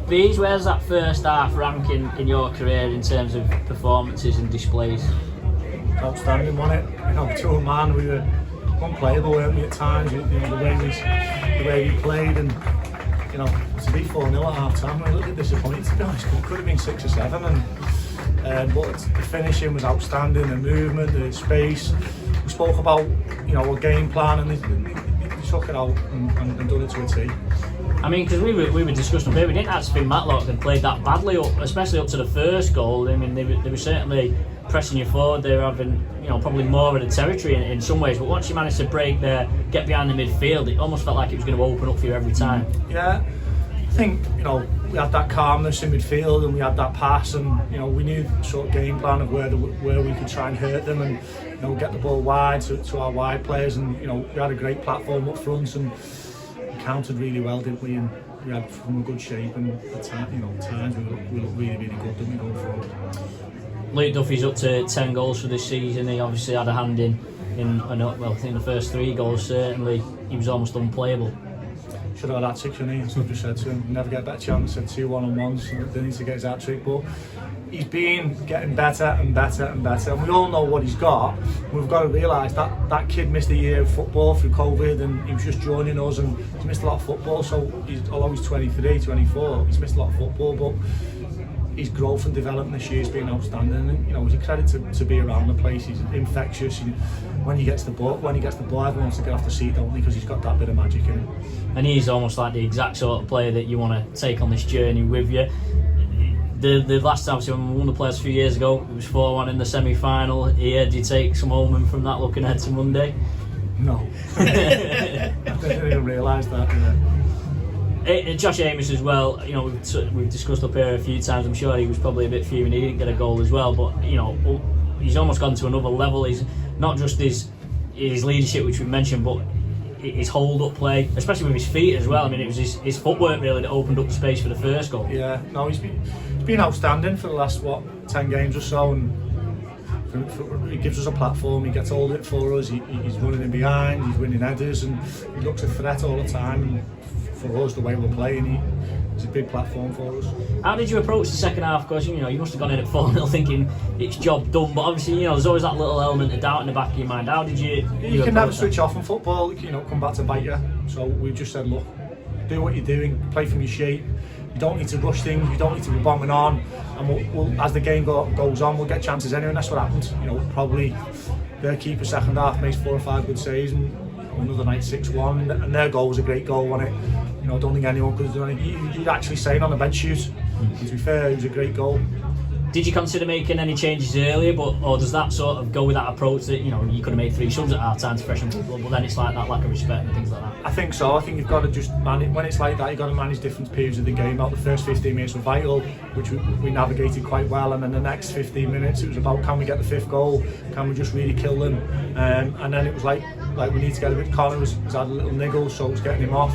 Bees, where's that first half ranking in your career in terms of performances and displays? Outstanding, wasn't it? You know, to a man, we were unplayable, weren't we, at times? You know, the way we played, and you know, to be 4-0 at half time, we looked disappointed, to be honest. It could have been 6 or 7, but the finishing was outstanding, the movement, the space. We spoke about, you know, a game plan, and they took it out and done it to a T. I mean, because we were discussing up here, we didn't actually think Matlock had played that badly, especially up to the first goal. I mean, they were certainly pressing you forward. They were having, you know, probably more of the territory in some ways. But once you managed to break there, get behind the midfield, it almost felt like it was going to open up for you every time. Yeah, I think, you know, we had that calmness in midfield, and we had that pass, and you know, we knew the sort of game plan of where we could try and hurt them, and you know, get the ball wide to our wide players, and you know, we had a great platform up front, and counted really well, didn't we? And we had from a good shape, and at times we looked really, really good, didn't we, going forward. Luke Duffy's up to 10 goals for this season. He obviously had a hand in well, I think the first 3 goals certainly. He was almost unplayable. Should have had hat-trick, shouldn't he? That's what I just said to him. Never get a better chance. Had 2 one-on-ones. They need to get his hat-trick, but he's been getting better and better and better. And we all know what he's got. We've got to realise that kid missed a year of football through COVID, and he was just joining us, and he's missed a lot of football. So although he's 23, 24, he's missed a lot of football, but his growth and development this year has been outstanding. And you know, it's a credit to be around the place. He's infectious. When he gets the ball, everyone wants to get off the seat, don't they? Because he's got that bit of magic in him. And he's almost like the exact sort of player that you want to take on this journey with you. The last time when we won the players a few years ago, it was 4-1 in the semi-final. Did you take some omen from that looking ahead to Monday? No. I didn't even realise that. Josh Amos as well, you know, we've discussed up here a few times. I'm sure he was probably a bit fuming he didn't get a goal as well, but you know, he's almost gone to another level. He's not just his leadership, which we mentioned, but his hold-up play, especially with his feet as well. I mean, it was his footwork really that opened up the space for the first goal. Yeah, no, he's been outstanding for the last 10 games or so, and he gives us a platform. He gets all of it for us. He's running in behind, he's winning headers, and he looks a threat all the time. And for us, the way we're playing, he's a big platform for us. How did you approach the second half? Because you know, you must have gone in at 4-0 thinking it's job done, but obviously, you know, there's always that little element of doubt in the back of your mind. How did you can never switch off in football, you know, come back to bite you. So we just said, look, do what you're doing, play from your shape. You don't need to rush things, you don't need to be bombing on, and we'll as the game goes on, we'll get chances anyway, and that's what happened. You know, probably their keeper second half makes 4 or 5 good saves, and another night 6-1, and their goal was a great goal, wasn't it? You know, I don't think anyone could have done it. You'd actually say it on the bench shoot. To be fair, it was a great goal. Did you consider making any changes earlier, or does that sort of go with that approach that, you know, you could have made 3 subs at half time to freshen people up, but then it's like that lack of respect and things like that? I think so. I think you've got to just manage, when it's like that, you've got to manage different periods of the game. About the first 15 minutes were vital, which we navigated quite well, and then the next 15 minutes it was about, can we get the 5th goal, can we just really kill them, and then it was like we need to get a bit. Connor has had a little niggle, so it was getting him off.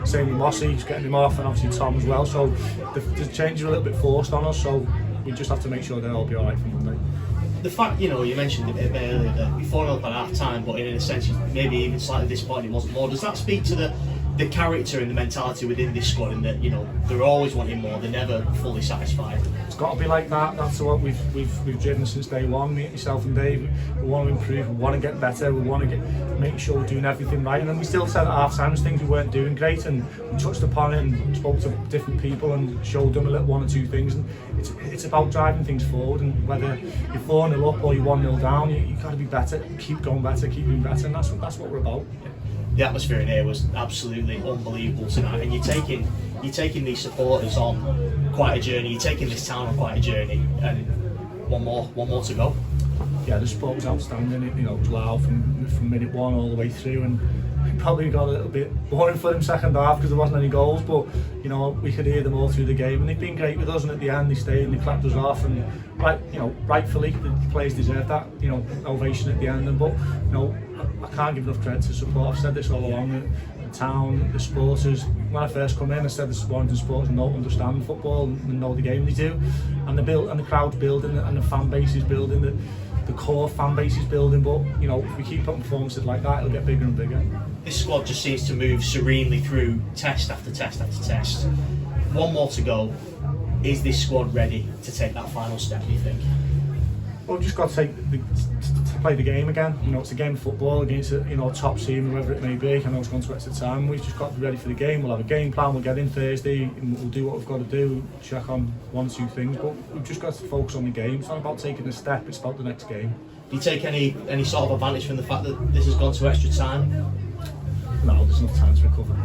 Same with Mossy, he's getting him off, and obviously Tom as well. So the changes are a little bit forced on us, so we just have to make sure they'll all be alright for Monday. The fact, you know, you mentioned a bit earlier that we 4-0 at half time, but in a sense, maybe even slightly disappointed it wasn't more. Does that speak to the character and the mentality within this squad, and that, you know, they're always wanting more, they're never fully satisfied? It's got to be like that. That's what we've driven since day one. Me, myself and Dave, we want to improve, we want to get better, we want to make sure we're doing everything right. And then we still said at half time things we weren't doing great, and we touched upon it and spoke to different people and showed them a little 1 or 2 things. And it's about driving things forward, and whether you're 4-0 up or you're 1-0 down, you've got to be better, keep going better, keep doing better, and that's what we're about. The atmosphere in here was absolutely unbelievable tonight, and you're taking these supporters on quite a journey. You're taking this town on quite a journey, and one more to go. Yeah, the support was outstanding. You know, it was loud from minute 1 all the way through, and it probably got a little bit boring for them second half because there wasn't any goals. But you know, we could hear them all through the game, and they've been great with us. And at the end, they stayed and they clapped us off, and rightfully, the players deserve that. You know, ovation at the end. But you know, I can't give enough credit to support. I've said this all along. The town, the supporters. When I first come in, I said the Warrington supporters don't understand football and know the game they do, and the crowd's building, and the fan base is building. The core fan base is building, but you know, if we keep up performances like that, it'll get bigger and bigger. This squad just seems to move serenely through test after test after test. one more to go. Is this squad ready to take that final step, do you think? Well, we've just got to play the game again. You know, it's a game of football against a top team, whoever it may be. I know it's gone to extra time. We've just got to be ready for the game. We'll have a game plan. We'll get in Thursday and we'll do what we've got to do. Check on one or two things, but we've just got to focus on the game. It's not about taking a step. It's about the next game. Do you take any sort of advantage from the fact that this has gone to extra time? No, there's enough time to recover.